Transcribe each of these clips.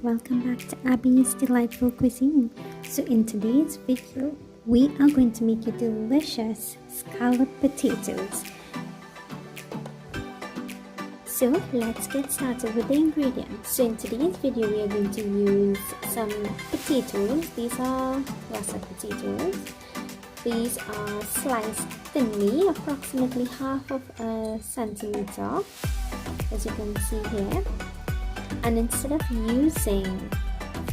welcome back to Abbie's Delightful Cuisine. So in today's video, we are going to make you delicious scallop potatoes. So let's get started with the ingredients. So in today's video, we are going to use some potatoes. These are russet potatoes. These are sliced thinly, approximately half of a centimeter, as you can see here. And instead of using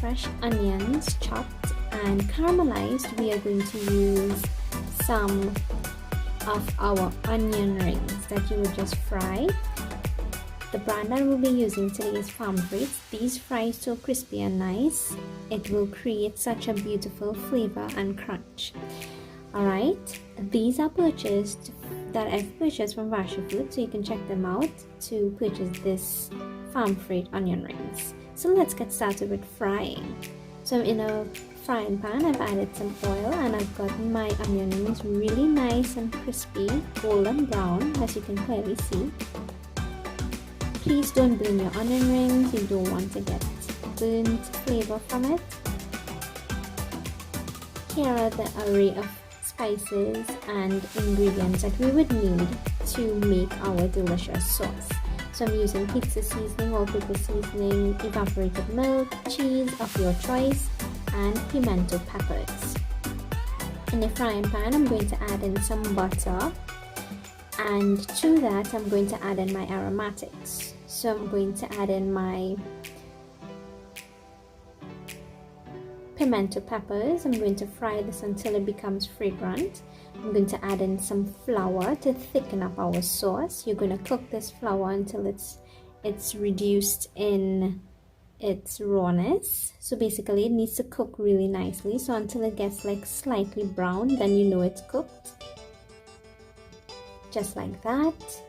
fresh onions chopped and caramelized, we are going to use some of our onion rings that you would just fry. The brand that we'll be using today is Farm Frites. These fry so crispy and nice, it will create such a beautiful flavor and crunch. Alright, these are that I've purchased from Vasha Food, so you can check them out to purchase this Farm Frite onion rings. So let's get started with frying. So in a frying pan, I've added some oil and I've gotten my onion rings really nice and crispy, golden brown, as you can clearly see. Please don't burn your onion rings, you don't want to get burnt flavor from it. Here are the array of spices and ingredients that we would need to make our delicious sauce. So I'm using pizza seasoning, all-purpose seasoning, evaporated milk, cheese of your choice, and pimento peppers. In a frying pan, I'm going to add in some butter, and to that I'm going to add in my aromatics. So I'm going to add in my pimento peppers. I'm going to fry this until it becomes fragrant. I'm going to add in some flour to thicken up our sauce. You're going to cook this flour until it's reduced in its rawness. So basically it needs to cook really nicely. So until it gets like slightly brown, then you know it's cooked. Just like that.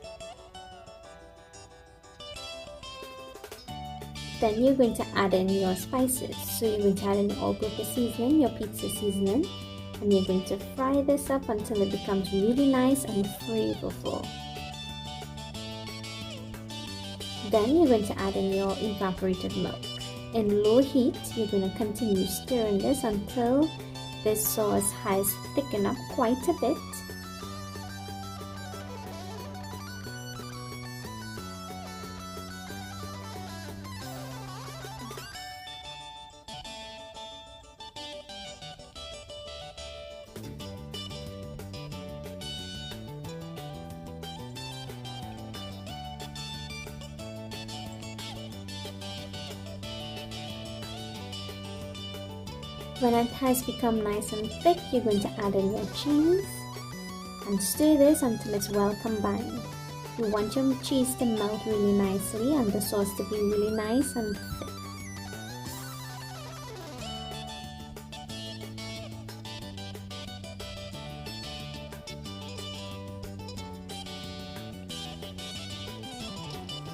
Then you're going to add in your spices. So you're going to add in your all-purpose seasoning, your pizza seasoning, and you're going to fry this up until it becomes really nice and flavorful. Then you're going to add in your evaporated milk. In low heat, you're going to continue stirring this until this sauce has thickened up quite a bit. When it has become nice and thick, you're going to add in your cheese and stir this until it's well combined. You want your cheese to melt really nicely and the sauce to be really nice and thick.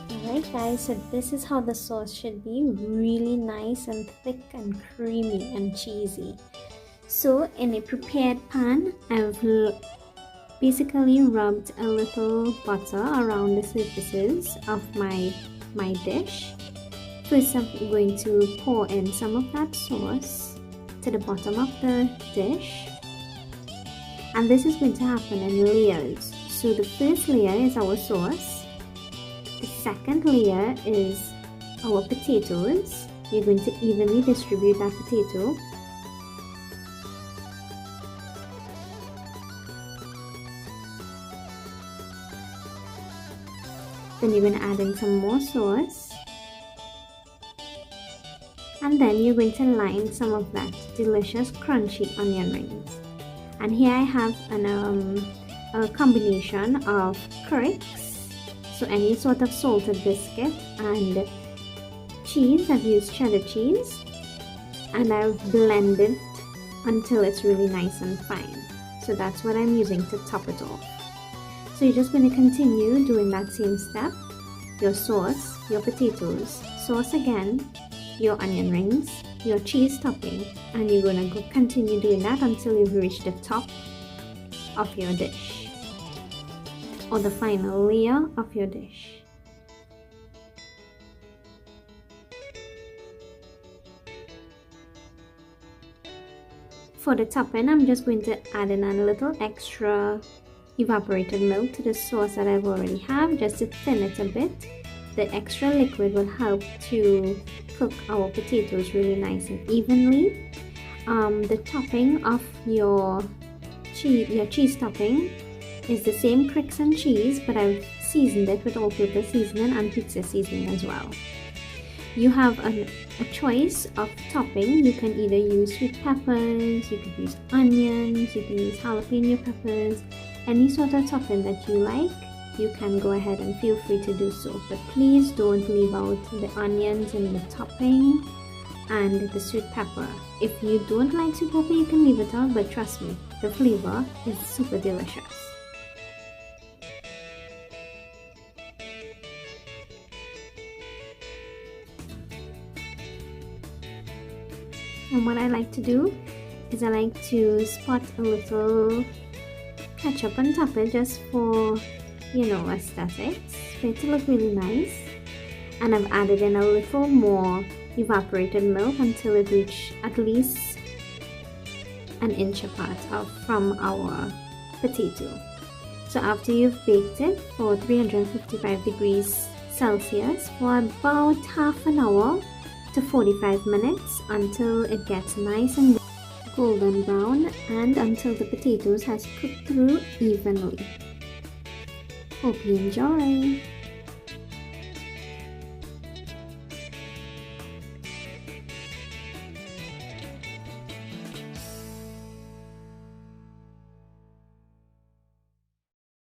Alright guys, so this is how the sauce should be, really nice and thick and creamy and cheesy. So in a prepared pan, I've basically rubbed a little butter around the surfaces of my dish. First I'm going to pour in some of that sauce to the bottom of the dish. And this is going to happen in layers. So the first layer is our sauce. The second layer is our potatoes. You're going to evenly distribute that potato. Then you're going to add in some more sauce. And then you're going to line some of that delicious crunchy onion rings. And here I have a combination of Cricks. So any sort of salted biscuit and cheese. I've used cheddar cheese and I've blended until it's really nice and fine. So that's what I'm using to top it off. So you're just going to continue doing that same step. Your sauce, your potatoes, sauce again, your onion rings, your cheese topping, and you're going to continue doing that until you've reached the top of your dish, or the final layer of your dish. For the topping, I'm just going to add in a little extra evaporated milk to the sauce that I've already have, just to thin it a bit. The extra liquid will help to cook our potatoes really nice and evenly. The topping of your cheese topping is the same Cricks and cheese, but I've seasoned it with all-purpose seasoning and pizza seasoning as well. You have a choice of topping. You can either use sweet peppers, you could use onions, you can use jalapeno peppers, any sort of topping that you like. You can go ahead and feel free to do so, but please don't leave out the onions in the topping and the sweet pepper. If you don't like sweet pepper, you can leave it out, but trust me, the flavor is super delicious. And what I like to do is I like to spot a little ketchup on top it, just for, you know, aesthetics, for it to look really nice. And I've added in a little more evaporated milk until it reached at least an inch apart from our potato. So after you've baked it for 355 degrees Celsius for about half an hour to 45 minutes, until it gets nice and golden brown and until the potatoes has cooked through evenly. Hope you enjoy!